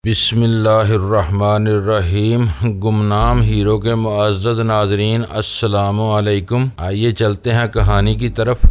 بسم اللہ الرحمن الرحیم۔ گمنام ہیرو کے معزز ناظرین، السلام علیکم۔ آئیے چلتے ہیں کہانی کی طرف۔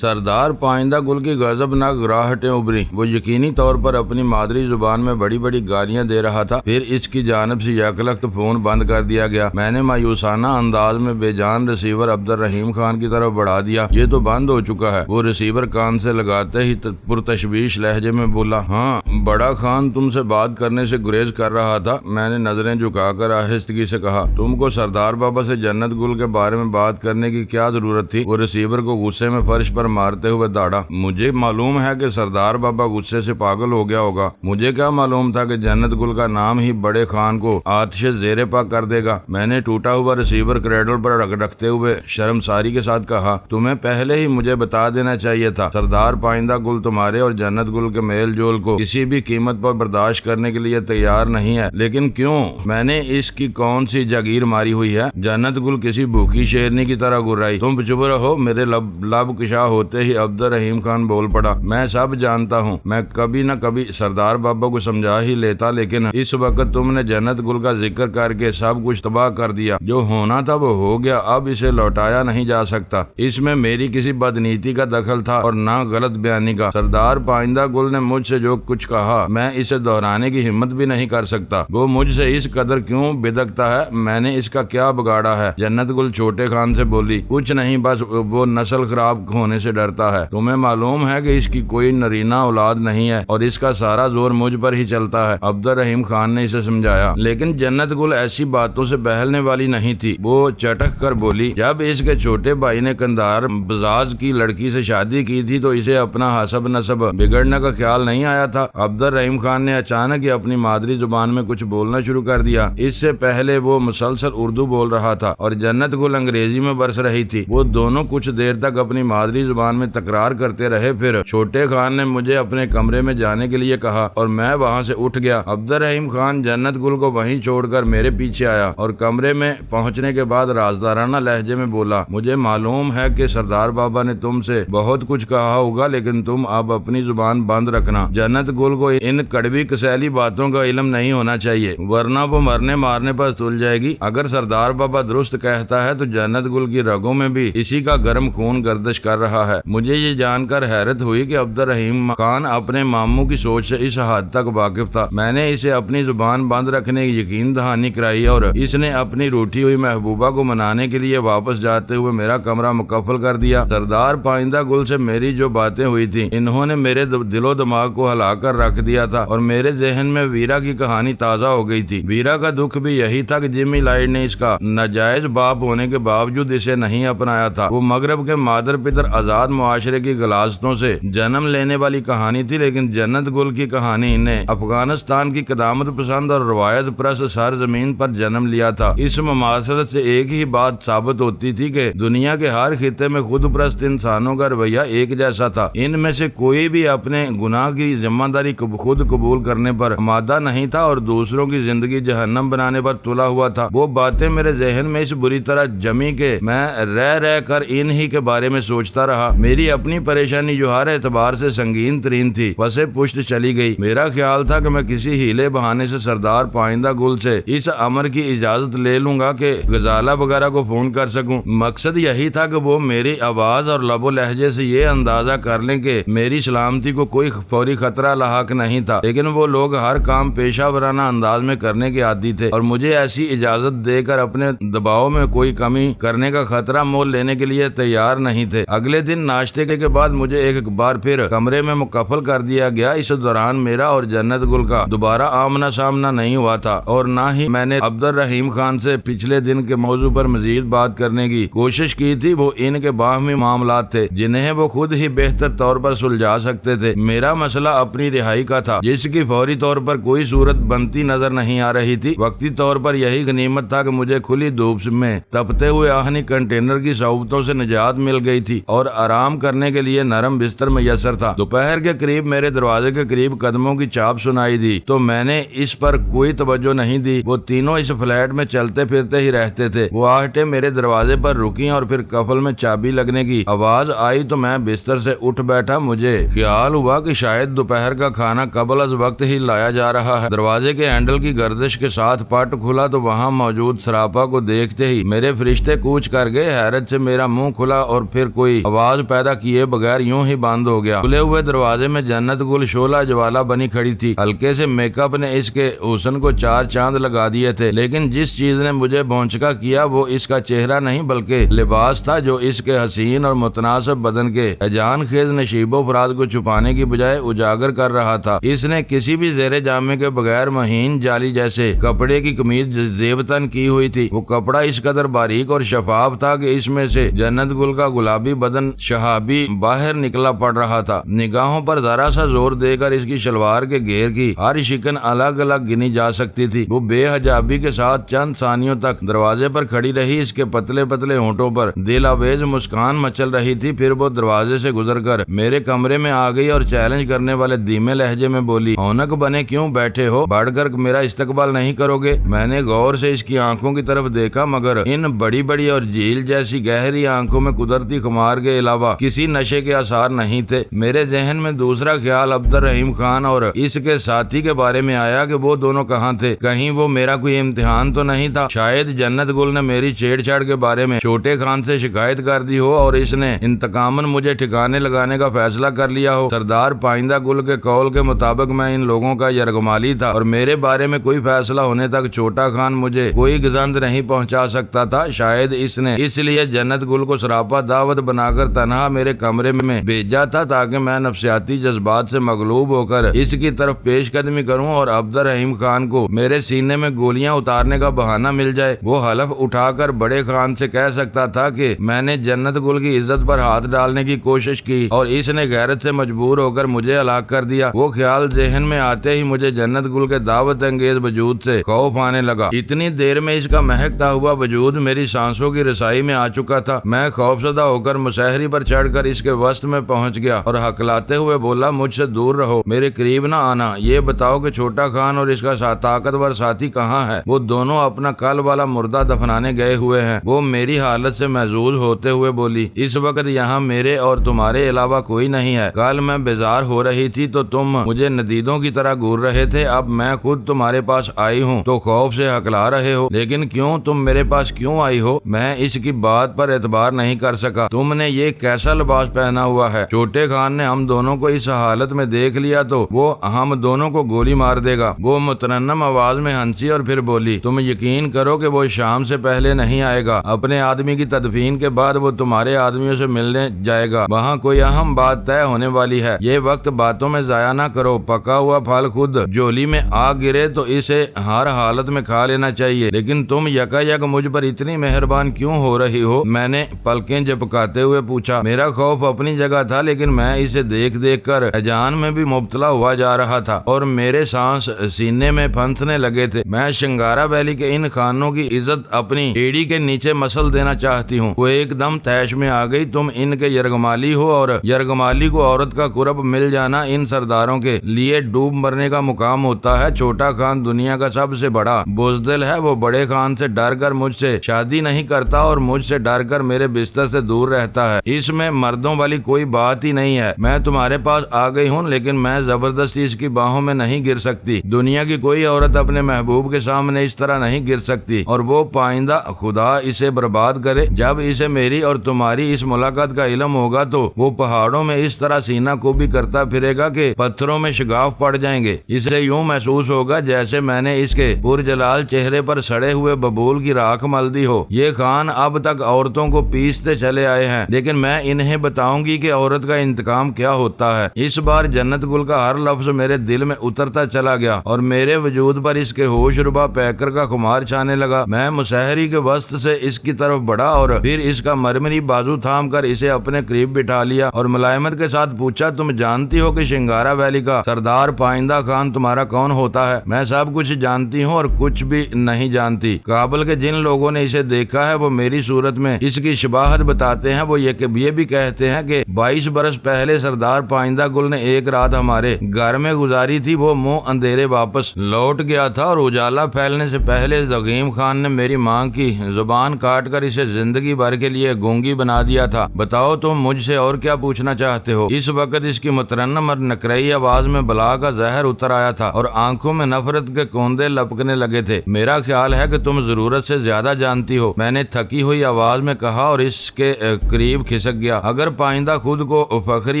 سردار پائندہ گل کی غضبناک گراہٹیں ابھری۔ وہ یقینی طور پر اپنی مادری زبان میں بڑی بڑی گالیاں دے رہا تھا۔ پھر اس کی جانب سے یکلخت فون بند کر دیا گیا۔ میں نے مایوسانہ انداز میں بے جان ریسیور عبدالرحیم خان کی طرف بڑھا دیا۔ یہ تو بند ہو چکا ہے۔ وہ ریسیور کان سے لگاتے ہی پرتشویش لہجے میں بولا، ہاں بڑا خان تم سے بات کرنے سے گریز کر رہا تھا۔ میں نے نظریں جھکا کر آہستگی سے کہا، تم کو سردار بابا سے جنت گل کے بارے میں بات کرنے کی کیا ضرورت تھی؟ وہ ریسیور کو غصے میں فرش پر مارتے ہوئے دوڑا۔ مجھے معلوم ہے کہ سردار بابا غصے سے پاگل ہو گیا ہوگا۔ مجھے کیا معلوم تھا کہ جنت گل کا نام ہی بڑے خان کو آتش زیر پا کر دے گا۔ میں نے ٹوٹا ہوا ریسیور کریڈل پر رکھتے ہوئے شرمساری کے ساتھ کہا، تمہیں پہلے ہی مجھے بتا دینا چاہیے تھا۔ سردار پائندہ گل تمہارے اور جنت گل کے میل جول کو کسی بھی قیمت پر برداشت کرنے کے لیے تیار نہیں ہے۔ لیکن کیوں؟ میں نے اس کی کون سی جاگیر ماری ہوئی ہے؟ جنت گل کسی بھوکی شیرنی کی طرح گرائی۔ تم چپ رہو۔ میرے لب کشا ہوتے ہی عبدالرحیم خان بول پڑا، میں سب جانتا ہوں۔ میں کبھی نہ کبھی سردار بابا کو سمجھا ہی لیتا، لیکن اس وقت تم نے جنت گل کا ذکر کر کے سب کچھ تباہ کر دیا۔ جو ہونا تھا وہ ہو گیا، اب اسے لوٹایا نہیں جا سکتا۔ اس میں میری کسی بدنیتی کا دخل تھا اور نہ غلط بیانی کا۔ سردار پائندہ گل نے مجھ سے جو کچھ کہا میں اسے دہرانے کی ہمت بھی نہیں کر سکتا۔ وہ مجھ سے اس قدر کیوں بدکتا ہے؟ میں نے اس کا کیا بگاڑا ہے؟ جنت گل چھوٹے خان سے بولی، کچھ نہیں، بس وہ نسل خراب ہونے سے ڈرتا ہے۔ تمہیں معلوم ہے کہ اس کی کوئی نرینہ اولاد نہیں ہے اور اس کا سارا زور مجھ پر ہی چلتا ہے۔ عبدالرحیم خان نے اسے سمجھایا، لیکن جنت گل ایسی باتوں سے بہلنے والی نہیں تھی۔ وہ چٹک کر بولی، جب اس کے چھوٹے بھائی نے کندھار بزاز کی لڑکی سے شادی کی تھی تو اسے اپنا حسب نسب بگڑنے کا خیال نہیں آیا تھا؟ عبدالرحیم خان نے اچانک ہی اپنی مادری زبان میں کچھ بولنا شروع کر دیا۔ اس سے پہلے وہ مسلسل اردو بول رہا تھا اور جنت گل انگریزی میں برس رہی تھی۔ وہ دونوں کچھ دیر تک اپنی مادری زبان میں تکرار کرتے رہے۔ پھر چھوٹے خان نے مجھے اپنے کمرے میں جانے کے لیے کہا اور میں وہاں سے اٹھ گیا۔ عبدالرحیم خان جنت گل کو وہیں چھوڑ کر میرے پیچھے آیا اور کمرے میں پہنچنے کے بعد رازدارانہ لہجے میں بولا، مجھے معلوم ہے کہ سردار بابا نے تم سے بہت کچھ کہا ہوگا، لیکن تم اب اپنی زبان بند رکھنا۔ جنت گل کو ان کڑوی کسیلی باتوں کا علم نہیں ہونا چاہیے، ورنہ وہ مرنے مارنے پر تل جائے گی۔ اگر سردار بابا درست کہتا ہے تو جنت گل کی رگوں میں بھی اسی کا گرم خون گردش کر رہا ہے۔ مجھے یہ جان کر حیرت ہوئی کہ عبدالرحیم خان اپنے ماموں کی سوچ سے اس حد تک واقف تھا۔ میں نے اسے اپنی زبان بند رکھنے کی یقین دہانی کرائی اور اس نے اپنی روٹھی ہوئی محبوبہ کو منانے کے لیے واپس جاتے ہوئے میرا کمرہ مکفل کر دیا۔ سردار پائندہ گل سے میری جو باتیں ہوئی تھیں انہوں نے میرے دل و دماغ کو ہلا کر رکھ دیا تھا اور میرے ذہن میں ویرا کی کہانی تازہ ہو گئی تھی۔ ویرا کا دکھ بھی یہی تھا کہ جمی لائٹ نے اس کا ناجائز باپ ہونے کے باوجود اسے نہیں اپنایا تھا۔ وہ مغرب کے مادر پدر آزاد معاشرے کی غلاظتوں سے جنم لینے والی کہانی تھی، لیکن جنت گل کی کہانی نے افغانستان کی قدامت پسند اور روایت پرست سرزمین پر جنم لیا تھا۔ اس مماثلت سے ایک ہی بات ثابت ہوتی تھی کہ دنیا کے ہر خطے میں خود پرست انسانوں کا رویہ ایک جیسا تھا۔ ان میں سے کوئی بھی اپنے گناہ کی ذمہ داری خود قبول کرنے پر آمادہ نہیں تھا اور دوسروں کی زندگی جہنم بنانے پر تلا ہوا تھا۔ وہ باتیں میرے ذہن میں اس بری طرح جمی کہ میں رہ کر ان ہی کے بارے میں سوچتا رہا۔ میری اپنی پریشانی جو ہر اعتبار سے سنگین ترین تھی پسے پشت چلی گئی۔ میرا خیال تھا کہ میں کسی ہیلے بہانے سے سردار پائندہ گل سے اس امر کی اجازت لے لوں گا کہ غزالہ وغیرہ کو فون کر سکوں۔ مقصد یہی تھا کہ وہ میری آواز اور لب و لہجے سے یہ اندازہ کر لیں کہ میری سلامتی کو کوئی فوری خطرہ لاحق نہیں تھا، لیکن وہ لوگ ہر کام پیشہ ورانہ انداز میں کرنے کے عادی تھے اور مجھے ایسی اجازت دے کر اپنے دباؤ میں کوئی کمی کرنے کا خطرہ مول لینے کے لیے تیار نہیں تھے۔ اگلے دن ناشتے کے بعد مجھے ایک بار پھر کمرے میں مکفل کر دیا گیا۔ اس دوران میرا اور جنت گل کا دوبارہ آمنا سامنا نہیں ہوا تھا اور نہ ہی میں نے عبدالرحیم خان سے پچھلے دن کے موضوع پر مزید بات کرنے کی کوشش کی تھی۔ وہ ان کے باہمی معاملات تھے جنہیں وہ خود ہی بہتر طور پر سلجھا سکتے تھے۔ میرا مسئلہ اپنی رہائی کا تھا جس کی فوری طور پر کوئی صورت بنتی نظر نہیں آ رہی تھی۔ وقتی طور پر یہی غنیمت تھا کہ مجھے کھلی دھوپ میں تپتے ہوئے آہنی کنٹینر کی صعوبتوں سے نجات مل گئی تھی اور آرام کرنے کے لیے نرم بستر میسر تھا۔ دوپہر کے قریب میرے دروازے کے قریب قدموں کی چاپ سنائی دی تو میں نے اس پر کوئی توجہ نہیں دی۔ وہ تینوں اس فلیٹ میں چلتے پھرتے ہی رہتے تھے۔ وہ آہٹیں میرے دروازے پر رکیں اور پھر قفل میں چابی لگنے کی آواز آئی تو میں بستر سے اٹھ بیٹھا۔ مجھے خیال ہوا کہ شاید دوپہر کا کھانا قبل از وقت ہی لایا جا رہا ہے۔ دروازے کے ہینڈل کی گردش کے ساتھ پٹ کھلا تو وہاں موجود سراپا کو دیکھتے ہی میرے فرشتے کوچ کر گئے۔ حیرت سے میرا منہ کھلا اور پھر کوئی آواز پیدا کیے بغیر یوں ہی بند ہو گیا۔ کھلے ہوئے دروازے میں جنت گل شعلہ جوالا بنی کھڑی تھی۔ ہلکے سے میک اپ نے اس کے حسن کو چار چاند لگا دیے تھے، لیکن جس چیز نے مجھے بھونچکا کیا وہ اس کا چہرہ نہیں بلکہ لباس تھا جو اس کے حسین اور متناسب بدن کے ہیجان خیز نشیب و فراز کو چھپانے کی بجائے اجاگر کر رہا تھا۔ اس نے کسی بھی زیر جامے کے بغیر مہین جالی جیسے کپڑے کی قمیض زیبتن کی ہوئی تھی۔ وہ کپڑا اس قدر باریک اور شفاف تھا کہ اس میں سے جنت گل کا گلابی بدن شہابی باہر نکلا پڑ رہا تھا۔ نگاہوں پر ذرا سا زور دے کر اس کی شلوار کے گھیر کی ہر شکن الگ الگ گنی جا سکتی تھی۔ وہ بے حجابی کے ساتھ چند ثانیوں تک دروازے پر کھڑی رہی۔ اس کے پتلے پتلے ہونٹوں پر دل آویز مسکان مچل رہی تھی۔ پھر وہ دروازے سے گزر کر میرے کمرے میں آ گئی اور چیلنج کرنے والے دھیمے لہجے میں بولی، ہونک بنے کیوں بیٹھے ہو؟ بڑھ کر میرا استقبال نہیں کرو گے؟ میں نے غور سے اس کی آنکھوں کی طرف دیکھا مگر ان بڑی بڑی اور جھیل جیسی گہری آنکھوں میں قدرتی خمار کے علاوہ کسی نشے کے آثار نہیں تھے۔ میرے ذہن میں دوسرا خیال عبد الرحیم خان اور اس کے ساتھی کے بارے میں آیا کہ وہ دونوں کہاں تھے؟ کہیں وہ میرا کوئی امتحان تو نہیں تھا؟ شاید جنت گل نے میری چھیڑ چھاڑ کے بارے میں چھوٹے خان سے شکایت کر دی ہو اور اس نے انتقاماً مجھے ٹھکانے لگانے کا فیصلہ کر لیا ہو۔ سردار پائندہ گل کے قول کے مطابق میں ان لوگوں کا یرغمالی تھا اور میرے بارے میں کوئی فیصلہ ہونے تک چھوٹا خان مجھے کوئی گزند نہیں پہنچا سکتا تھا۔ شاید اس نے اس لیے جنت گل کو سراپا دعوت بنا کر تنہا میرے کمرے میں بھیجا تھا تاکہ میں نفسیاتی جذبات سے مغلوب ہو کر اس کی طرف پیش قدمی کروں اور عبد الرحیم خان کو میرے سینے میں گولیاں اتارنے کا بہانہ مل جائے۔ وہ حلف اٹھا کر بڑے خان سے کہہ سکتا تھا کہ میں نے جنت گل کی عزت پر ہاتھ ڈالنے کی کوشش کی اور اس نے غیرت سے مجبور ہو کر مجھے ہلاک کر دیا۔ وہ خیال ذہن میں آتے ہی مجھے جنت گل کے دعوت انگیز وجود سے خوف آنے لگا۔ اتنی دیر میں اس کا مہکتا ہوا وجود میری سانسوں کی رسائی میں آ چکا تھا۔ میں خوفزدہ ہو کر مسہری پر چڑھ کر اس کے وسط میں پہنچ گیا اور ہکلاتے ہوئے بولا، مجھ سے دور رہو، میرے قریب نہ آنا۔ یہ بتاؤ کہ چھوٹا خان اور اس کا طاقتور ساتھی کہاں ہے؟ وہ دونوں اپنا کل والا مردہ دفنانے گئے ہوئے ہیں۔ وہ میری حالت سے محظوظ ہوتے ہوئے بولی، اس وقت یہاں میرے اور تمہارے علاوہ کوئی نہیں ہے۔ کل میں بیزار ہو رہی تھی تو تم مجھے ندیدوں کی طرح گور رہے تھے، اب میں خود تمہارے پاس آئی ہوں تو خوف سے ہکلا رہے ہو۔ لیکن کیوں تم میرے پاس کیوں آئی ہو؟ میں اس کی بات پر اعتبار نہیں کر سکا۔ تم نے یہ کیسا لباس پہنا ہوا ہے؟ چھوٹے خان نے ہم دونوں کو اس حالت میں دیکھ لیا تو وہ ہم دونوں کو گولی مار دے گا۔ وہ مترنم آواز میں ہنسی اور پھر بولی، تم یقین کرو کہ وہ شام سے پہلے نہیں آئے گا۔ اپنے آدمی کی تدفین کے بعد وہ تمہارے آدمیوں سے ملنے جائے گا، وہاں کوئی اہم بات طے ہونے والی ہے۔ یہ وقت باتوں میں ضائع نہ کرو۔ پکا ہوا پھل خود جولی میں آ گرے تو اسے ہر حالت میں کھا لینا چاہیے۔ لیکن تم یکا یک مجھ پر اتنی مہربان کیوں ہو رہی ہو؟ میں نے پلکیں جھپکاتے ہوئے پوچھا۔ میرا خوف اپنی جگہ تھا لیکن میں اسے دیکھ دیکھ کر ہیجان میں بھی مبتلا ہوا جا رہا تھا اور میرے سانس سینے میں پھنسنے لگے تھے۔ میں شنگارا ویلی کے ان خانوں کی عزت اپنی ایڑی کے نیچے مسل دینا چاہتی ہوں۔ وہ ایک دم تیش میں آ گئی، تم ان کے یرغمالی ہو اور یرغمالی کو عورت کا قرب مل جانا ان سرداروں کے لیے ڈوب مرنے کا مقام ہوتا ہے۔ چھوٹا خان دنیا کا سب سے بڑا بزدل ہے۔ وہ بڑے خان سے ڈر کر مجھ سے شادی نہیں کرتا اور مجھ سے ڈر کر میرے بستر سے دور رہتا ہے۔ اس میں مردوں والی کوئی بات ہی نہیں ہے۔ میں تمہارے پاس آ گئی ہوں لیکن میں زبردستی اس کی باہوں میں نہیں گر سکتی۔ دنیا کی کوئی عورت اپنے محبوب کے سامنے اس طرح نہیں گر سکتی اور وہ پائندہ خدا اسے برباد کرے۔ جب اسے میری اور تمہاری اس ملاقات کا علم ہوگا تو وہ پہاڑوں میں اس طرح سینہ کو بھی کرتا پھرے گا کہ پتھروں میں شگاف پڑ جائیں گے۔ اسے یوں محسوس ہوگا جیسے میں نے اس کے پرجلال چہرے پر سڑے ہوئے ببول کی راکھ مل دی ہو۔ یہ خان اب تک عورتوں کو پیستے چلے آئے ہیں لیکن میں انہیں بتاؤں گی کہ عورت کا انتقام کیا ہوتا ہے۔ اس بار جنت گل کا ہر لفظ میرے دل میں اترتا چلا گیا اور میرے وجود پر اس کے ہوش ربا پیکر کا خمار چھانے لگا۔ میں مسہری کے وسط سے اس کی طرف بڑھا اور پھر اس کا مرمری بازو تھام کر اسے اپنے قریب بٹھا لیا اور ملائمت کے ساتھ پوچھا، تم جانتی ہو کہ شنگارا ویلی کا سردار پائندہ خان تمہارا کون ہوتا ہے؟ میں سب کچھ جانتی ہوں اور کچھ بھی نہیں جانتی۔ کابل کے جن لوگوں نے اسے دیکھا ہے وہ میری صورت میں اس کی شباہت بتاتے ہیں۔ وہ یہ یہ بھی کہتے ہیں کہ 22 برس پہلے سردار پائندہ گل نے ایک رات ہمارے گھر میں گزاری تھی۔ وہ منہ اندھیرے واپس لوٹ گیا تھا اور اجالا پھیلنے سے پہلے زغیم خان نے میری ماں کی زبان کاٹ کر اسے زندگی بھر کے لیے گونگی بنا دیا تھا۔ بتاؤ تم مجھ سے اور کیا پوچھنا چاہتے ہو؟ اس وقت اس کی مترنم اور نکرئی آواز میں بلا کا زہر اتر آیا تھا اور آنکھوں میں نفرت کے کوندے لپکنے لگے تھے۔ میرا خیال ہے کہ تم ضرورت سے زیادہ جانتی ہو، میں نے تھکی ہوئی آواز میں کہا اور اس کے قریب کھسک گیا۔ اگر پائندہ خود کو فخری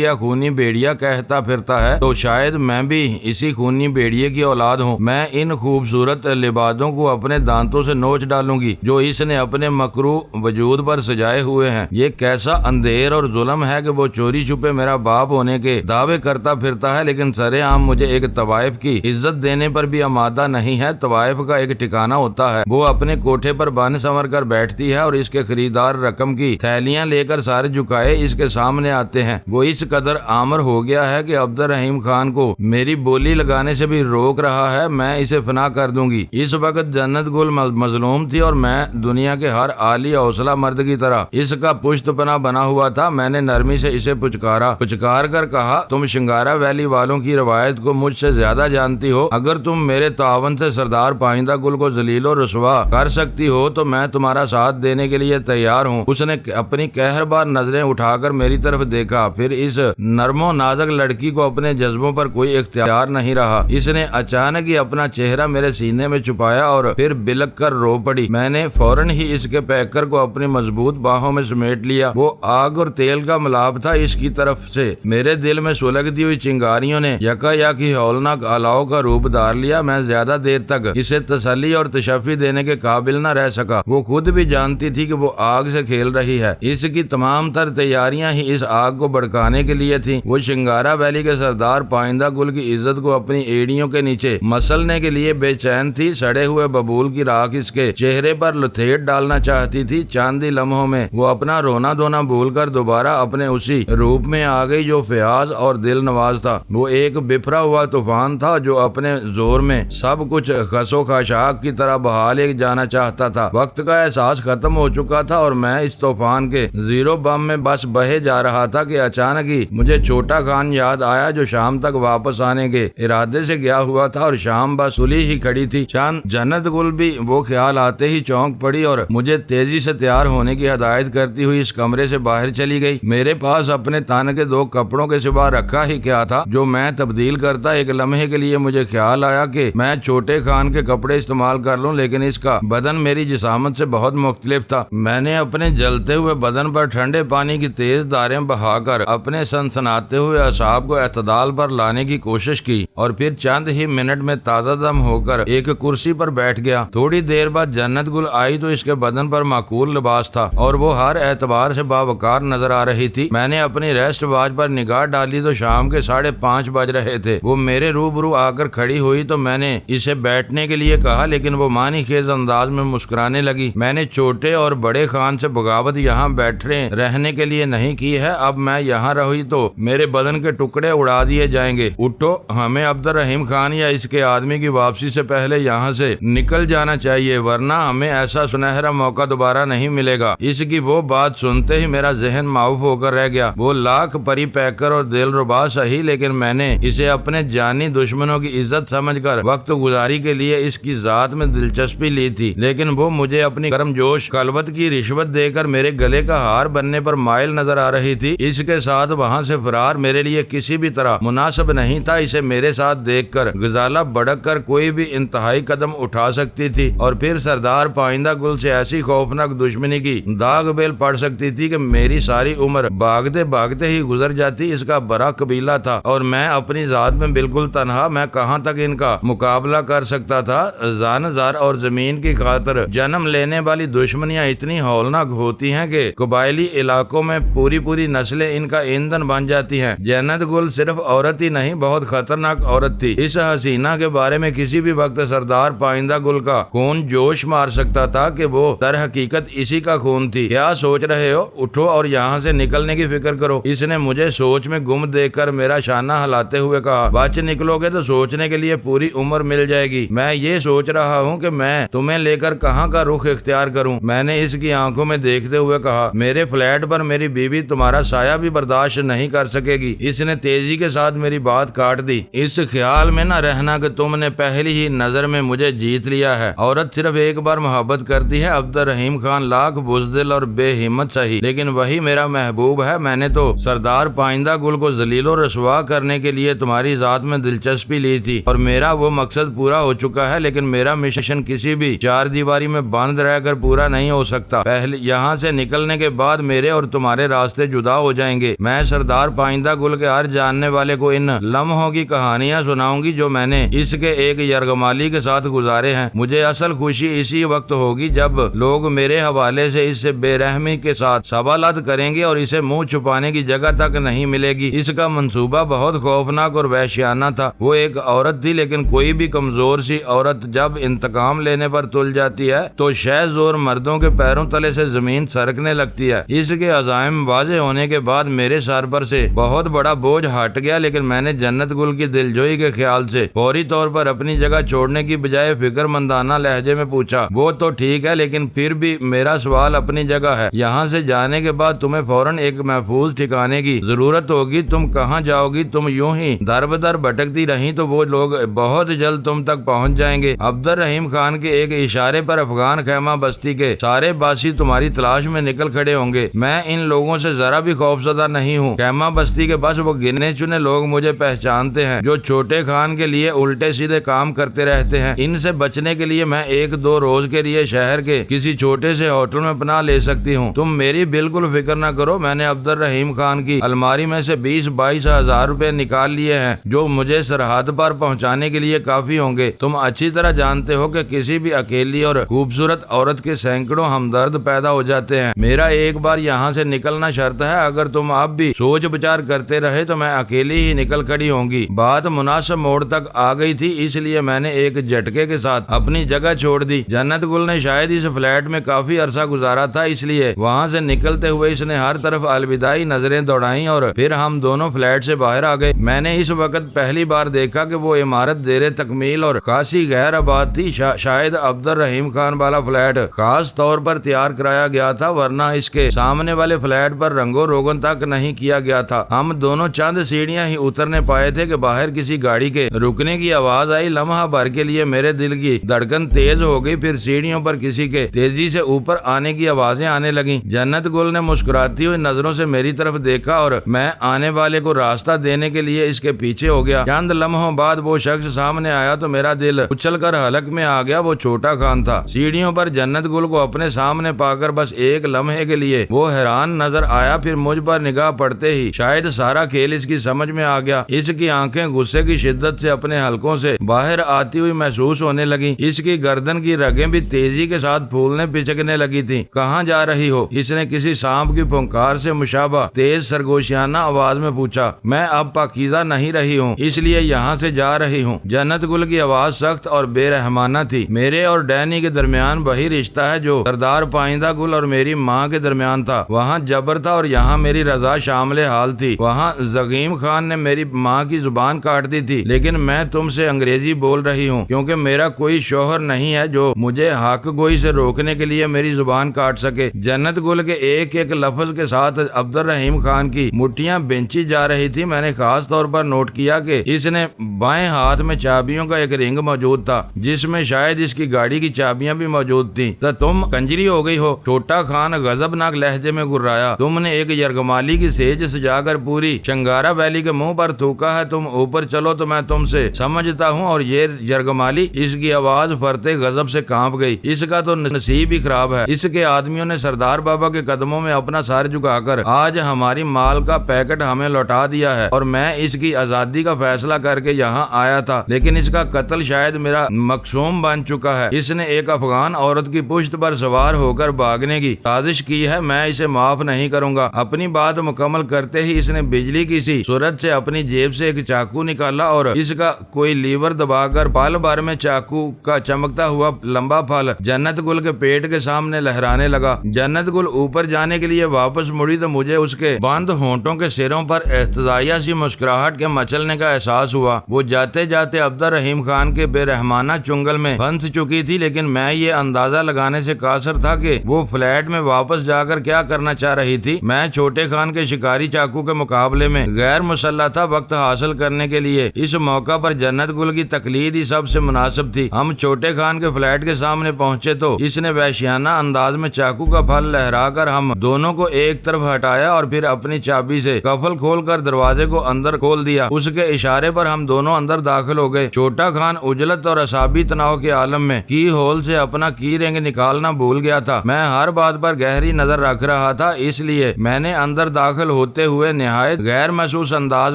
یا خونی بھیڑیا کہتا پھرتا ہے تو شاید میں بھی اسی خونی بھیڑیے کی اولاد ہوں۔ میں ان خوبصورت لبادوں کو اپنے دانتوں سے نوچ ڈالوں گی جو اس نے اپنے مکروہ وجود پر سجائے ہوئے ہیں۔ یہ کیسا اندھیر اور ظلم ہے کہ وہ چوری چھپے میرا باپ ہونے کے دعوے کرتا پھرتا ہے، لیکن سرے عام مجھے ایک طوائف کی عزت دینے پر بھی آمادہ نہیں ہے۔ طوائف کا ایک ٹھکانہ ہوتا ہے، وہ اپنے کوٹھے پر بن سنور کر بیٹھتی ہے اور اس کے خریدار رقم کی تھیلیاں لے کر سارے جھکائے اس کے سامنے آتے ہیں۔ وہ اس قدر آمر ہو گیا ہے کہ عبد الرحیم خان کو میری بولی لگانے سے بھی روک رہا ہے۔ میں اسے فنا کر دوں گی۔ اس وقت جنت گل مظلوم تھی اور میں دنیا کے ہر عالی حوصلہ مرد کی طرح اس کا پشت پناہ بنا ہوا تھا۔ میں نے نرمی سے اسے پچکار کر کہا، تم شنگارا ویلی والوں کی روایت کو مجھ سے زیادہ جانتی ہو۔ اگر تم میرے تعاون سے سردار پائندہ گل کو ذلیل و رسوا کر سکتی ہو تو میں تمہارا ساتھ دینے کے لیے تیار ہوں۔ اس نے اپنی قہربار نظریں اٹھا کر میری طرف دیکھا، پھر اس نرم و نازک لڑکی کو اپنے جذبوں پر کوئی اختیار نہیں رہا۔ اس نے اچانک ہی اپنا چہرہ میرے سینے میں چھپایا اور پھر بلک کر رو پڑی۔ میں نے فوراً ہی اس کے پیکر کو اپنی مضبوط باہوں میں سمیٹ لیا۔ وہ آگ اور تیل کا ملاب تھا اس کی طرف سے۔ میرے دل میں سلگتی ہوئی چنگاریوں نے یکا یک ہی ہولناک الاؤ کا روپ دھار لیا۔ میں زیادہ دیر تک اسے تسلی اور تشفی دینے کے قابل نہ رہ سکا۔ وہ خود بھی جانتی تھی کہ وہ آگ سے کھیل رہی ہے۔ اس کی تمام تر تیاریاں ہی اس آگ کو بھڑکانے کے لیے تھیں۔ وہ شنگارا ویلی کے سردار پائندہ گل کی عزت کو اپنی ایڑیوں کے نیچے مسلنے کے لیے بے چین تھی۔ سڑے ہوئے ببول کی راکھ اس کے چہرے پر لتھیٹ ڈالنا چاہتی تھی۔ چاندی لمحوں میں وہ اپنا رونا دھونا بھول کر دوبارہ اپنے اسی روپ میں آ گئی جو فیاض اور دل نواز تھا۔ وہ ایک بفرا ہوا طوفان تھا جو اپنے زور میں سب کچھ خس و خاشاک کی طرح بہا لے جانا چاہتا تھا۔ وقت کا احساس ختم ہو چکا تھا اور میں اس طوفان کے زیرو بم میں بس بہے جا رہا تھا کہ اچانک ہی مجھے چھوٹا خان یاد آیا جو شام تک واپس آنے کے ارادے سے گیا ہوا تھا اور شام بس سلی ہی کھڑی تھی۔ جنت گل بھی وہ خیال آتے ہی چونک پڑی اور مجھے تیزی سے تیار ہونے کی ہدایت کرتی ہوئی اس کمرے سے باہر چلی گئی۔ میرے پاس اپنے تن کے 2 کپڑوں کے سوا رکھا ہی کیا تھا جو میں تبدیل کرتا۔ ایک لمحے کے لیے مجھے خیال آیا کہ میں چھوٹے خان کے کپڑے استعمال کر لوں، لیکن اس کا بدن میری جسامت سے بہت مختلف تھا۔ میں نے اپنے جلتے ہوئے بدن پر ٹھنڈے پانی کی تیز دھاریں بہا کر اپنے سنسناتے ہوئے اعصاب کو اعتدال پر لانے کی کوشش کی اور پھر چند ہی منٹ میں تازہ دم ہو کر ایک کرسی پر بیٹھ گیا۔ تھوڑی دیر بعد جنت گل آئی تو اس کے بدن پر معقول لباس تھا اور وہ ہر اعتبار سے باوقار نظر آ رہی تھی۔ میں نے اپنی ریسٹ واچ پر نگاہ ڈالی تو شام کے 5:30 بج رہے تھے۔ وہ میرے روبرو آ کر کھڑی ہوئی تو میں نے اسے بیٹھنے کے لیے کہا، لیکن وہ معنی خیز انداز میں مسکرانے لگی۔ میں نے چھوٹے اور بڑے خان سے بغاوت یہاں بیٹھے رہنے کے لیے نہیں کی ہے۔ اب میں یہاں رہی تو میرے بدن کے ٹکڑے اڑا دیے جائیں گے۔ اٹھو، ہمیں عبد الرحیم خان یا اس کے آدمی کی واپسی سے پہلے یہاں سے نکل جانا چاہیے، ورنہ ہمیں ایسا سنہرا موقع دوبارہ نہیں ملے گا۔ اس کی وہ بات سنتے ہی میرا ذہن معاف ہو کر رہ گیا۔ وہ لاکھ پری پیکر اور دل ربا سہی، لیکن میں نے اسے اپنے جانی دشمنوں کی عزت سمجھ کر وقت گزاری کے لیے اس کی ذات میں دلچسپی لی تھی، لیکن وہ مجھے اپنی گرم جوش خلوت کی رشوت دے کر میرے گلے کا ہار بننے پر مائل نظر آ رہی تھی۔ اس کے ساتھ وہاں سے فرار میرے لیے کسی بھی طرح مناسب نہیں تھا۔ اسے میرے ساتھ دیکھ کر غزالہ بڑک کر کوئی بھی انتہائی قدم اٹھا سکتی تھی اور پھر سردار پائندہ گل سے ایسی خوفناک دشمنی کی داغ بیل پڑ سکتی تھی کہ میری ساری عمر بھاگتے بھاگتے ہی گزر جاتی۔ اس کا بڑا قبیلہ تھا اور میں اپنی ذات میں بالکل تنہا۔ میں کہاں تک ان کا مقابلہ کر سکتا تھا؟ جان زار اور زمین کی خاطر جنم لینے والی دشمنیاں اتنی ہولناک ہوتی ہیں کہ قبائلی علاقوں میں پوری نسلیں ان کا ایندھن بن جاتی ہیں۔ جنت گل صرف عورت ہی نہیں، بہت خطرناک عورت تھی۔ اس حسینہ کے بارے میں کسی بھی وقت سردار پائندہ گل کا خون جوش مار سکتا تھا کہ وہ در حقیقت اسی کا خون تھی۔ کیا سوچ رہے ہو؟ اٹھو اور یہاں سے نکلنے کی فکر کرو۔ اس نے مجھے سوچ میں گم دیکھ کر میرا شانہ ہلاتے ہوئے کہا، بچ نکلو گے تو سوچنے کے لیے پوری عمر مل جائے گی۔ میں یہ سوچ رہا ہوں کہ میں تمہیں لے کر کہاں کا رخ اختیار کروں۔ میں نے اس کی آنکھوں میں دیکھتے ہوئے کہا، میرے فلیٹ فلیٹ پر میری بیوی تمہارا سایہ بھی برداشت نہیں کر سکے گی۔ اس نے تیزی کے ساتھ میری بات کاٹ دی۔ اس خیال میں نہ رہنا کہ تم نے پہلی ہی نظر میں مجھے جیت لیا ہے۔ عورت صرف ایک بار محبت کرتی ہے عبد الرحیم خان، لاکھ بزدل اور بے ہمت سہی، لیکن وہی میرا محبوب ہے۔ میں نے تو سردار پائندہ گل کو ذلیل و رسوا کرنے کے لیے تمہاری ذات میں دلچسپی لی تھی اور میرا وہ مقصد پورا ہو چکا ہے، لیکن میرا مشن کسی بھی چار دیواری میں بند رہ کر پورا نہیں ہو سکتا۔ پہلے یہاں سے نکلنے کے بعد میرے اور تمہارے راستے جدا ہو جائیں گے۔ میں سردار پائندہ گل کے ہر جاننے والے کو ان لمحوں کی کہانیاں سناؤں گی جو میں نے اس کے ایک یرغمالی کے ساتھ گزارے ہیں۔ مجھے اصل خوشی اسی وقت ہوگی جب لوگ میرے حوالے سے اس سے بے رحمی کے ساتھ سوالات کریں گے اور اسے منہ چھپانے کی جگہ تک نہیں ملے گی۔ اس کا منصوبہ بہت خوفناک اور وحشیانہ تھا۔ وہ ایک عورت تھی، لیکن کوئی بھی کمزور سی عورت جب انتقام لینے پر تل جاتی ہے تو شہ زور مردوں کے پیروں تلے سے زمین سرکنے لگتی ہے۔ اس کے عزائم واضح ہونے کے بعد میرے سر پر سے بہت بڑا بوجھ ہٹ گیا، لیکن میں نے جنت گل کی دلجوئی کے خیال سے فوری طور پر اپنی جگہ چھوڑنے کی بجائے فکر مندانہ لہجے میں پوچھا، وہ تو ٹھیک ہے لیکن پھر بھی میرا سوال اپنی جگہ ہے۔ یہاں سے جانے کے بعد تمہیں فوراً ایک محفوظ ٹھکانے کی ضرورت ہوگی۔ تم کہاں جاؤ گی؟ تم یوں ہی در بدر بھٹکتی رہیں تو وہ لوگ بہت جلد تم تک پہنچ جائیں گے۔ عبد الرحیم خان کے ایک اشارے پر افغان خیمہ بستی کے سارے باسی تمہاری تلاش میں نکل کھڑے ہوں گے۔ میں ان لوگوں سے ذرا بھی خوفزدہ نہیں ہوں۔ خیمہ بستی کے بس وہ گنے چنے لوگ مجھے پہچانتے ہیں جو چھوٹے خان کے لیے الٹے سیدھے کام کرتے رہتے ہیں۔ ان سے بچنے کے لیے میں ایک دو روز کے لیے شہر کے کسی چھوٹے سے ہوٹل میں پناہ لے سکتی ہوں۔ تم میری بالکل فکر نہ کرو۔ میں نے عبد الرحیم خان کی الماری میں سے 20-22 ہزار روپے نکال لیے ہیں جو مجھے سرحد پر پہنچانے کے لیے کافی ہوں گے۔ تم اچھی طرح جانتے ہو کہ کسی بھی اکیلی اور خوبصورت عورت کے سینکڑوں ہمدرد پیدا ہو جاتے ہیں۔ میرا ایک بار یہاں سے نکلنا شرط ہے۔ اگر تم اب بھی سوچ بچار کرتے رہے تو میں اکیلی ہی نکل کھڑی ہوں گی۔ بات مناسب موڑ تک آ گئی تھی، اس لیے میں نے ایک جھٹکے کے ساتھ اپنی جگہ چھوڑ دی۔ جنت گل نے شاید اس فلیٹ میں کافی عرصہ گزارا تھا، اس لیے وہاں سے نکلتے ہوئے اس نے ہر طرف الوداعی نظریں دوڑائیں اور پھر ہم دونوں فلیٹ سے باہر آ گئے۔ میں نے اس وقت پہلی بار دیکھا کہ وہ عمارت زیر تکمیل اور خاصی غیر آباد تھی۔ شاید عبد الرحیم خان والا فلیٹ خاص طور پر تیار کرایا گیا تھا، ورنہ اس کے سامنے والے فلیٹ پر رنگ و روغن تک نہیں کیا گیا تھا۔ ہم دونوں چند سیڑھیاں ہی اترنے پائے تھے کہ باہر کسی گاڑی کے رکنے کی آواز آئی۔ لمحہ بھر کے لیے میرے دل کی دھڑکن تیز ہو گئی، پھر سیڑھیوں پر کسی کے تیزی سے اوپر آنے کی آوازیں آنے لگیں۔ جنت گل نے مسکراتی ہوئی نظروں سے میری طرف دیکھا اور میں آنے والے کو راستہ دینے کے لیے اس کے پیچھے ہو گیا۔ چند لمحوں بعد وہ شخص سامنے آیا تو میرا دل اچھل کر حلق میں آ گیا۔ وہ چھوٹا خان تھا۔ سیڑھیوں پر جنت گل کو اپنے سامنے پا کر بس ایک لمحے کے لیے وہ حیران نظر آیا، پھر مجھ پر نگاہ پڑتے ہی شاید سارا کھیل اس کی سمجھ میں آ گیا۔ اس کی آنکھیں غصے کی شدت سے اپنے حلقوں سے باہر آتی ہوئی محسوس ہونے لگیں۔ اس کی گردن کی رگیں بھی تیزی کے ساتھ پھولنے پچکنے لگی تھیں۔ کہاں جا رہی ہو؟ اس نے کسی سانپ کی پھنکار سے مشابہ تیز سرگوشیانہ آواز میں پوچھا۔ میں اب پاکیزہ نہیں رہی ہوں، اس لیے یہاں سے جا رہی ہوں۔ جنت گل کی آواز سخت اور بے رحمانہ تھی۔ میرے اور ڈینی کے درمیان وہی رشتہ ہے جو سردار پائندہ گل اور میری ماں کے درمیان تھا۔ وہاں جبر تھا اور یہاں میری رضا شامل حال تھی۔ وہاں زغیم خان نے میری ماں کی زبان کاٹ دی تھی، لیکن میں تم سے انگریزی بول رہی ہوں کیونکہ میرا کوئی شوہر نہیں ہے جو مجھے حق گوئی سے روکنے کے لیے میری زبان کاٹ سکے۔ جنت گل کے ایک ایک لفظ کے ساتھ عبد الرحیم خان کی مٹھیاں بینچی جا رہی تھی۔ میں نے خاص طور پر نوٹ کیا کہ اس نے بائیں ہاتھ میں چابیوں کا ایک رنگ موجود تھا جس میں شاید اس کی گاڑی کی چابیاں بھی موجود تھیں۔ تو تم کنجری ہو گئی ہو؟ چھوٹا خان غضبناک لہجے میں گرایا۔ تم نے ایک یرغمالی کی سیج سجا کر پوری چنگارا ویلی کے منہ پر تھوکا ہے۔ تم اوپر چلو تو میں تم سے سمجھتا ہوں۔ اور یہ یرغمالی، اس کی آواز فرتے غضب سے کانپ گئی۔ اس کا تو نصیب ہی خراب ہے۔ اس کے آدمیوں نے سردار بابا کے قدموں میں اپنا سر جھکا کر آج ہماری مال کا پیکٹ ہمیں لوٹا دیا ہے اور میں اس کی آزادی کا فیصلہ کر کے یہاں آیا تھا، لیکن اس کا قتل شاید میرا مقصوم بن چکا ہے۔ اس نے ایک افغان عورت کی پشت پر سوار ہو کر بھاگنے کی سازش کی ہے۔ میں اسے معاف نہیں کروں گا۔ اپنی بات مکمل کرتے ہی اس نے بجلی کی سی صورت سے اپنی جیب سے ایک چاقو نکالا اور اس کا کوئی لیور دبا کر پل بھر میں چاقو کا چمکتا ہوا لمبا پھل جنت گل کے پیٹ کے سامنے لہرانے لگا۔ جنت گل اوپر جانے کے لیے واپس مڑی تو مجھے اس کے بند ہونٹوں کے سروں پر احتجاجیہ سی مسکراہٹ کے مچلنے کا احساس ہوا۔ وہ جاتے جاتے عبد الرحیم خان کے بے رحمانہ چنگل میں پھنس چکی تھی، لیکن میں یہ اندازہ لگانے سے قاصر تھا کہ وہ فلیٹ میں واپس جا کر کیا کیا کرنا چاہ رہی تھی؟ میں چھوٹے خان کے شکاری چاقو کے مقابلے میں غیر مسلح تھا، وقت حاصل کرنے کے لیے اس موقع پر جنت گل کی تقلید ہی سب سے مناسب تھی۔ ہم چھوٹے خان کے فلیٹ کے سامنے پہنچے تو اس نے وحشیانہ انداز میں چاقو کا پھل لہرا کر ہم دونوں کو ایک طرف ہٹایا اور پھر اپنی چابی سے قفل کھول کر دروازے کو اندر کھول دیا۔ اس کے اشارے پر ہم دونوں اندر داخل ہو گئے۔ چھوٹا خان اجلت اور اعصابی تناؤ کے عالم میں کی ہول سے اپنا کی رنگ نکالنا بھول گیا تھا۔ میں ہر بات پر گہری نظر رکھ رہا تھا، اس لیے میں نے اندر داخل ہوتے ہوئے نہایت غیر محسوس انداز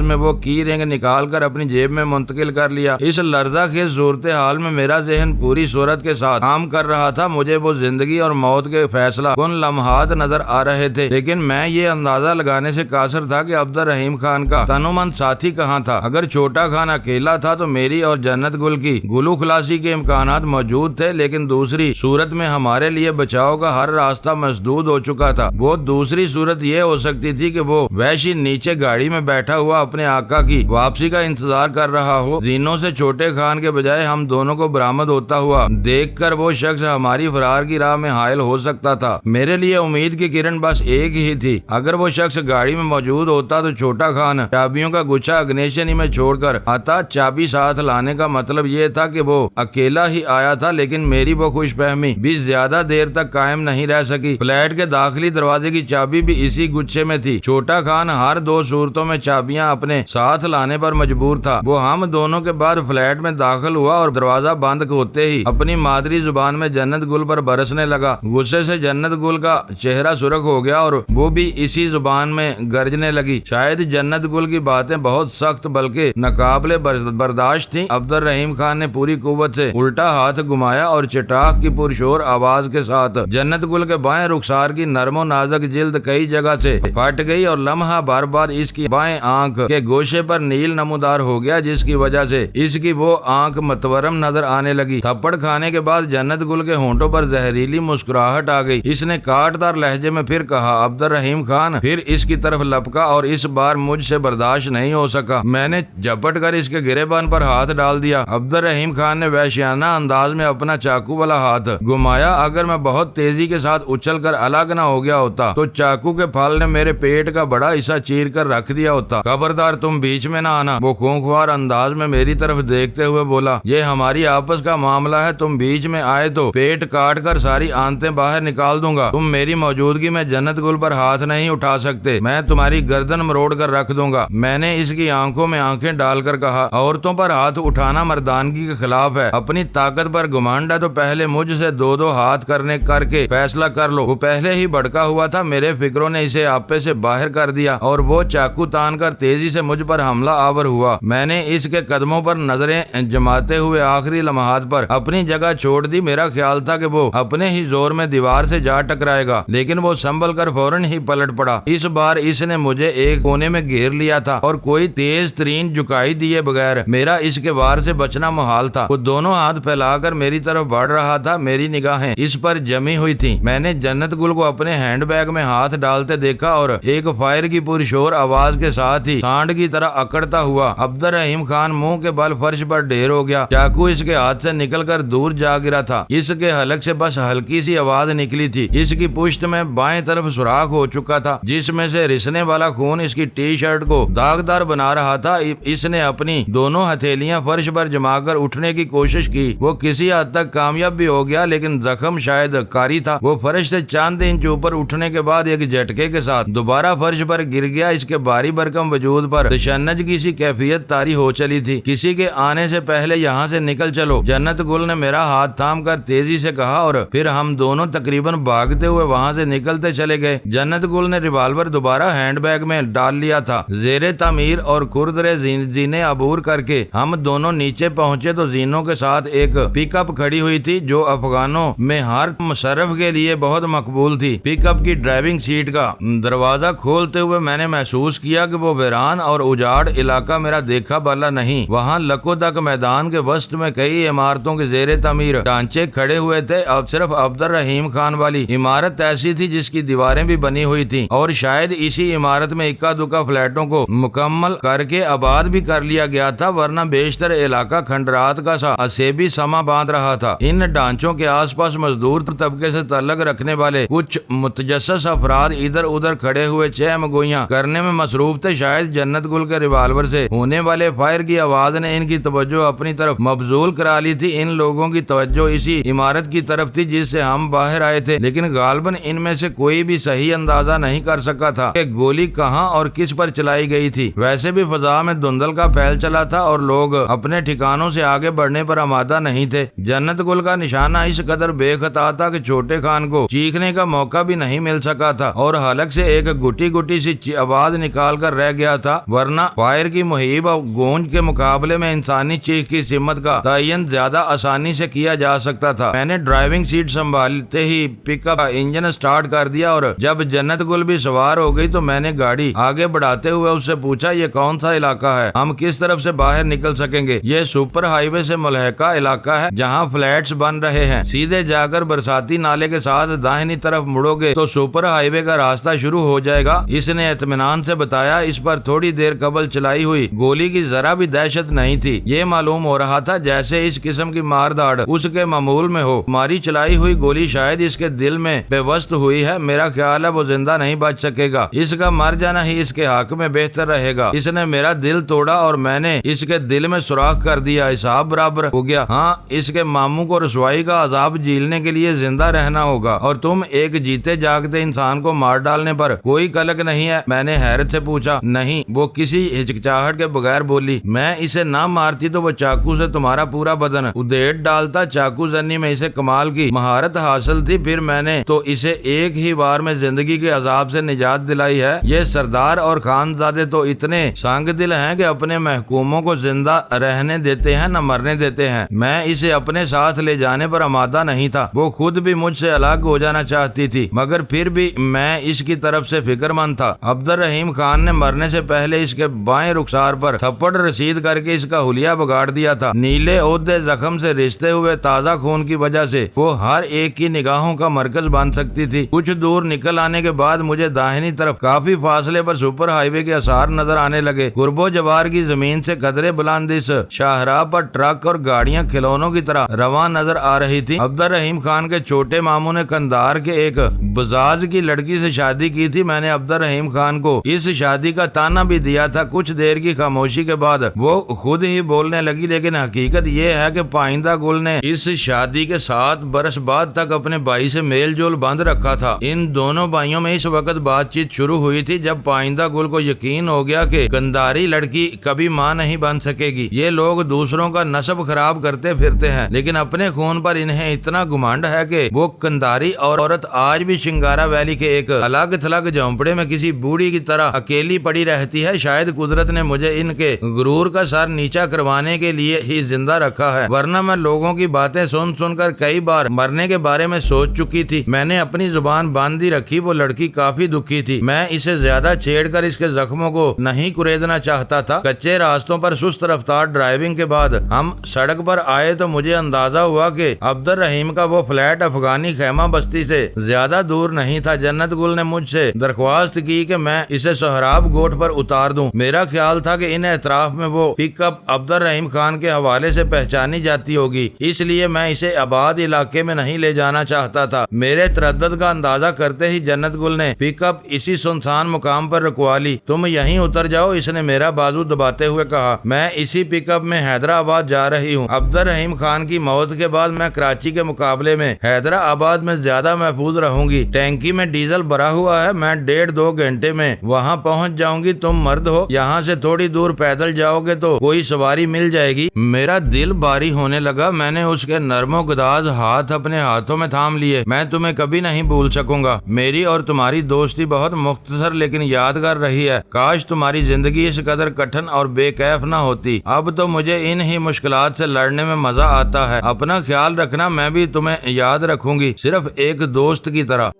میں وہ کی رنگ نکال کر اپنی جیب میں منتقل کر لیا۔ اس لرزہ خیز صورتحال میں میرا ذہن پوری صورت کے ساتھ کام کر رہا تھا۔ مجھے وہ زندگی اور موت کے فیصلہ کن لمحات نظر آ رہے تھے، لیکن میں یہ اندازہ لگانے سے قاصر تھا کہ عبد الرحیم خان کا تنومند ساتھی کہاں تھا۔ اگر چھوٹا خان اکیلا تھا تو میری اور جنت گل کی گلو خلاصی کے امکانات موجود تھے، لیکن دوسری صورت میں ہمارے لیے بچاؤ کا ہر راستہ مسدود ہو چکا تھا۔ وہ دوسری صورت یہ ہو سکتی تھی کہ وہ وحشی نیچے گاڑی میں بیٹھا ہوا اپنے آقا کی واپسی کا انتظار کر رہا ہو۔ زینوں سے چھوٹے خان کے بجائے ہم دونوں کو برآمد ہوتا ہوا دیکھ کر وہ شخص ہماری فرار کی راہ میں حائل ہو سکتا تھا۔ میرے لیے امید کی کرن بس ایک ہی تھی، اگر وہ شخص گاڑی میں موجود ہوتا تو چھوٹا خان چابیوں کا گچھا اگنیشن میں چھوڑ کر آتا۔ چابی ساتھ لانے کا مطلب یہ تھا کہ وہ اکیلا ہی آیا تھا، لیکن میری وہ خوش فہمی بھی زیادہ دیر تک قائم نہیں رہ سکی۔ فلیٹ کے داخلی دروازے کی چابی بھی اسی گچھے میں تھی۔ چھوٹا خان ہر دو صورتوں میں چابیاں اپنے ساتھ لانے پر مجبور تھا۔ وہ ہم دونوں کے بعد فلیٹ میں داخل ہوا اور دروازہ بند ہوتے ہی اپنی مادری زبان میں جنت گل پر برسنے لگا۔ غصے سے جنت گل کا چہرہ سرخ ہو گیا اور وہ بھی اسی زبان میں گرجنے لگی۔ شاید جنت گل کی باتیں بہت سخت بلکہ ناقابل برداشت تھیں۔ عبد الرحیم خان نے پوری قوت سے الٹا ہاتھ گھمایا اور چٹاخ کی پرشور آواز کے ساتھ جنت گل کے بائیں رخسار کی نرم و نازک جلد کئی جگہ سے پھٹ گئی اور لمحہ بار بار اس کی بائیں آنکھ کے گوشے پر نیل نمودار ہو گیا، جس کی وجہ سے اس کی وہ آنکھ متورم نظر آنے لگی۔ تھپڑ کھانے کے بعد جنت گل کے ہونٹوں پر زہریلی مسکراہٹ آ گئی۔ اس نے کاٹدار لہجے میں پھر کہا، عبد الرحیم خان، پھر اس کی طرف لپکا اور اس بار مجھ سے برداشت نہیں ہو سکا۔ میں نے جھپٹ کر اس کے گریبان پر ہاتھ ڈال دیا۔ عبد الرحیم خان نے وحشیانہ انداز میں اپنا چاقو والا ہاتھ گھمایا۔ اگر میں بہت تیزی کے ساتھ اچھل کر الگ نہ ہو گیا ہوتا تو چاقو کے پھل نے میرے پیٹ کا بڑا حصہ چیر کر رکھ دیا ہوتا۔ خبردار، تم بیچ میں نہ آنا، وہ خونخوار انداز میں میری طرف دیکھتے ہوئے بولا۔ یہ ہماری آپس کا معاملہ ہے، تم بیچ میں آئے تو پیٹ کاٹ کر ساری آنتیں باہر نکال دوں گا۔ تم میری موجودگی میں جنت گل پر ہاتھ نہیں اٹھا سکتے، میں تمہاری گردن مروڑ کر رکھ دوں گا۔ میں نے اس کی آنکھوں میں آنکھیں ڈال کر کہا، عورتوں پر ہاتھ اٹھانا مردانگی کے خلاف ہے۔ اپنی طاقت پر گمانڈ ہے تو پہلے مجھ سے دو ہاتھ کر کے فیصلہ کر لو۔ وہ پہلے ہی بھڑکا ہوا تھا، میرے فکروں نے اسے آپے سے باہر کر دیا اور وہ چاقو تان کر تیزی سے مجھ پر حملہ آور ہوا۔ میں نے اس کے قدموں پر نظریں جماتے ہوئے آخری لمحات پر اپنی جگہ چھوڑ دی۔ میرا خیال تھا کہ وہ اپنے ہی زور میں دیوار سے جا ٹکرائے گا، لیکن وہ سنبھل کر فوراً ہی پلٹ پڑا۔ اس بار اس نے مجھے ایک کونے میں گھیر لیا تھا اور کوئی تیز ترین جھکائی دیے بغیر میرا اس کے وار سے بچنا محال تھا۔ وہ دونوں ہاتھ پھیلا کر میری طرف بڑھ رہا تھا، میری نگاہیں اس پر جمی ہوئی تھیں۔ میں نے جنت گل کو اپنے ہینڈ بیگ میں ہاتھ ڈالتے دیکھا اور ایک فائر کی پرشور آواز کے ساتھ ہی سانڈ کی طرح اکڑتا ہوا عبد الرحیم خان منہ کے بل فرش پر ڈھیر ہو گیا۔ چاقو اس کے ہاتھ سے نکل کر دور جا گرا تھا۔ اس کے حلق سے بس ہلکی سی آواز نکلی تھی۔ اس کی پشت میں بائیں طرف سوراخ ہو چکا تھا، جس میں سے رسنے والا خون اس کی ٹی شرٹ کو داغدار بنا رہا تھا۔ اس نے اپنی دونوں ہتھیلیاں فرش پر جما کر اٹھنے کی کوشش کی۔ وہ کسی حد تک کامیاب بھی ہو گیا، لیکن زخم شاید کاری تھا۔ وہ فرش سے چند انچ اوپر اٹھنے کے بعد ایک جھٹکے کے ساتھ دوبارہ فرش پر گر گیا۔ اس کے بھاری بھرکم وجود پر تشنج کی سی کیفیت طاری ہو چلی تھی۔ کسی کے آنے سے پہلے یہاں سے نکل چلو، جنت گل نے میرا ہاتھ تھام کر تیزی سے کہا اور پھر ہم دونوں تقریباً بھاگتے ہوئے وہاں سے نکلتے چلے گئے۔ جنت گل نے ریوالور دوبارہ ہینڈ بیگ میں ڈال لیا تھا۔ زیر تعمیر اور کھردرے زینے عبور کر کے ہم دونوں نیچے پہنچے تو زینوں کے ساتھ ایک پک اپ کھڑی ہوئی تھی جو افغانوں میں ہر مصرف کے لیے بہت مقبول تھی۔ پک اپ کی ڈرائیونگ سیٹ کا دروازہ کھولتے ہوئے میں نے محسوس کیا کہ وہ ویران اور اجاڑ علاقہ میرا دیکھا بالا نہیں۔ وہاں لکو دک میدان کے وسط میں کئی عمارتوں کے زیر تعمیر ڈھانچے کھڑے ہوئے تھے۔ اب صرف عبد الرحیم خان والی عمارت ایسی تھی جس کی دیواریں بھی بنی ہوئی تھیں، اور شاید اسی عمارت میں اکا دکا فلیٹوں کو مکمل کر کے آباد بھی کر لیا گیا تھا، ورنہ بیشتر علاقہ کھنڈرات کا سا اسیبی سما باندھ رہا تھا۔ ان ڈھانچوں کے آس پاس مزدور طبقے سے تعلق رکھنے والے کچھ متجسس افراد ادھر ادھر کھڑے ہوئے چہم گوئیاں کرنے میں مصروف تھے۔ شاید جنت گل کے ریوالور سے ہونے والے فائر کی آواز نے ان کی توجہ اپنی طرف مبذول کرا لی تھی۔ ان لوگوں کی توجہ اسی عمارت کی طرف تھی جس سے ہم باہر آئے تھے، لیکن غالباً ان میں سے کوئی بھی صحیح اندازہ نہیں کر سکا تھا کہ گولی کہاں اور کس پر چلائی گئی تھی۔ ویسے بھی فضا میں دھندل کا پھیل چلا تھا اور لوگ اپنے ٹھکانوں سے آگے بڑھنے پر آمادہ نہیں تھے۔ جنت گل کا نشانہ اس قدر بے خطا تھا کہ چھوٹے خان کو چیخنے کا موقع بھی نہیں مل سکا تھا اور حلق سے ایک گٹی گٹی سی آواز نکال کر رہ گیا تھا، ورنہ فائر کی مہیب گونج کے مقابلے میں انسانی چیخ کی سمت کا تعین زیادہ آسانی سے کیا جا سکتا تھا۔ میں نے ڈرائیونگ سیٹ سنبھالتے ہی پک اپ انجن سٹارٹ کر دیا اور جب جنت گل بھی سوار ہو گئی تو میں نے گاڑی آگے بڑھاتے ہوئے اس سے پوچھا، یہ کون سا علاقہ ہے؟ ہم کس طرف سے باہر نکل سکیں گے؟ یہ سپر ہائی وے سے ملحقہ علاقہ ہے جہاں فلیٹس بن رہے ہیں۔ سیدھے جا کر برساتی نالے کے ساتھ داہنی طرف مڑو گے تو سپر ہائی وے کا راستہ شروع ہو جائے گا، اس نے اطمینان سے بتایا۔ اس پر تھوڑی دیر قبل چلائی ہوئی گولی کی ذرا بھی دہشت نہیں تھی۔ یہ معلوم ہو رہا تھا جیسے اس قسم کی مار داڑ اس کے معمول میں ہو۔ ہماری چلائی ہوئی گولی شاید اس کے دل میں پیوست ہوئی ہے، میرا خیال ہے وہ زندہ نہیں بچ سکے گا۔ اس کا مر جانا ہی اس کے حق میں بہتر رہے گا۔ اس نے میرا دل توڑا اور میں نے اس کے دل میں سوراخ کر دیا، حساب برابر ہو گیا۔ ہاں، اس کے ماموں کو رسوائی کا عذاب جھیلنے کے لیے زندہ رہنا ہوگا اور تم ایک جیتے جاگتے انسان کو مار ڈالنے پر کوئی قلق نہیں ہے؟ میں نے حیرت سے پوچھا۔ نہیں، وہ کسی ہچکچاہٹ کے بغیر بولی۔ میں اسے نہ مارتی تو وہ چاقو سے تمہارا پورا بدن ادھیڑ ڈالتا۔ چاقو زنی میں اسے کمال کی مہارت حاصل تھی، پھر میں نے تو اسے ایک ہی بار میں زندگی کے عذاب سے نجات دلائی ہے۔ یہ سردار اور خانزادے تو اتنے سنگ دل ہیں کہ اپنے محکوموں کو زندہ رہنے دیتے ہیں نہ مرنے دیتے ہیں۔ میں اسے اپنے ساتھ لے جانے پر آمادہ نہیں تھا، وہ خود بھی مجھ سے الگ ہو جانا چاہتی تھی، مگر پھر بھی میں اس کی طرف سے فکر مند تھا۔ عبد الرحیم خان نے مرنے سے پہلے اس کے بائیں رخسار پر تھپڑ رسید کر کے اس کا حلیہ بگاڑ دیا تھا۔ نیلے عہدے زخم سے رشتے ہوئے تازہ خون کی وجہ سے وہ ہر ایک کی نگاہوں کا مرکز بن سکتی تھی۔ کچھ دور نکل آنے کے بعد مجھے داہنی طرف کافی فاصلے پر سپر ہائی وے کے آثار نظر آنے لگے۔ قرب و جوار کی زمین سے قدرے بلند اس شاہراہ پر ٹرک اور گاڑیاں کھلونوں کی طرح رواں نظر آ رہی تھی۔ عبد الرحیم خان کے چھوٹے ماموں نے کندھار کے ایک بزاز کی لڑکی سے شادی کی تھی۔ میں نے عبد الرحیم خان کو اس شادی کا تانا بھی دیا تھا۔ کچھ دیر کی خاموشی کے بعد وہ خود ہی بولنے لگی، لیکن حقیقت یہ ہے کہ پائندہ گل نے اس شادی کے 7 برس بعد تک اپنے بھائی سے میل جول باندھ رکھا تھا۔ ان دونوں بھائیوں میں اس وقت بات چیت شروع ہوئی تھی جب پائندہ گل کو یقین ہو گیا کہ کندھاری لڑکی کبھی ماں نہیں بن سکے گی۔ یہ لوگ دوسروں کا نسب خراب کرتے پھرتے ہیں، لیکن اپنے خون پر انہیں اتنا گھمنڈ ہے کہ وہ کندھاری اور عورت آج بھی شنگارا ویلی کے ایک الگ تھلگ جھونپڑے میں کسی بوڑھی کی طرح اکیلی پڑی رہتی ہے۔ شاید قدرت نے مجھے ان کے غرور کا سر نیچا کروانے کے لیے ہی زندہ رکھا ہے، ورنہ میں لوگوں کی باتیں سن سن کر کئی بار مرنے کے بارے میں سوچ چکی تھی۔ میں نے اپنی زبان باندھی رکھی۔ وہ لڑکی کافی دکھی تھی۔ میں اسے زیادہ چھیڑ کر اس کے زخموں کو نہیں کریدنا چاہتا تھا۔ کچے راستوں پر سست رفتار ڈرائیونگ کے بعد ہم سڑک پر آئے تو مجھے اندازہ ہوا کہ عبد الرحیم کا وہ فلیٹ افغانی خیمہ بستی سے زیادہ دور نہیں تھا۔ جنت گل نے مجھ سے درخواست کی کہ میں اسے سہراب گوٹ پر اتار دوں۔ میرا خیال تھا کہ ان اطراف میں وہ پک اپ عبد الرحیم خان کے حوالے سے پہچانی جاتی ہوگی، اس لیے میں اسے آباد علاقے میں نہیں لے جانا چاہتا تھا۔ میرے تردد کا اندازہ کرتے ہی جنت گل نے پک اپ اسی سنسان مقام پر رکوا لی۔ تم یہیں اتر جاؤ، اس نے میرا بازو دباتے ہوئے کہا۔ میں اسی پک اپ میں حیدرآباد جا رہی ہوں۔ عبد الرحیم خان کی موت کے بعد میں کراچی کے مقابلے میں حیدرآباد میں زیادہ محفوظ رہوں گی۔ ٹینکی میں ڈیزل بھرا ہوا ہے، میں 1.5-2 گھنٹے میں وہاں پہنچ جاؤں گی۔ تم مرد ہو، یہاں سے تھوڑی دور پیدل جاؤ گے تو کوئی سواری مل جائے گی۔ میرا دل بھاری ہونے لگا۔ میں نے اس کے نرم و گداز ہاتھ اپنے ہاتھوں میں تھام لیے۔ میں تمہیں کبھی نہیں بھول سکوں گا۔ میری اور تمہاری دوستی بہت مختصر لیکن یادگار رہی ہے۔ کاش تمہاری زندگی اس قدر کٹھن اور بے کیف نہ ہوتی۔ اب تو مجھے ان ہی مشکلات سے لڑنے میں مزہ آتا ہے۔ اپنا خیال رکھنا، میں بھی تمہیں یاد رکھوں گی، صرف ایک دوست کی طرح۔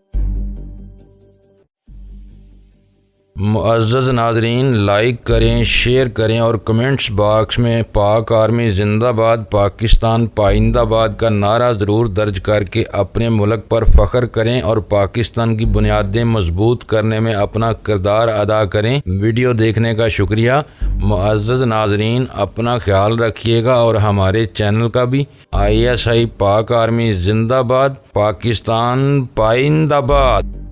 معزز ناظرین، لائک کریں، شیئر کریں اور کمنٹس باکس میں پاک آرمی زندہ باد، پاکستان پائندہ باد کا نعرہ ضرور درج کر کے اپنے ملک پر فخر کریں اور پاکستان کی بنیادیں مضبوط کرنے میں اپنا کردار ادا کریں۔ ویڈیو دیکھنے کا شکریہ۔ معزز ناظرین، اپنا خیال رکھیے گا اور ہمارے چینل کا بھی۔ ISI پاک آرمی زندہ باد، پاکستان پائندہ باد۔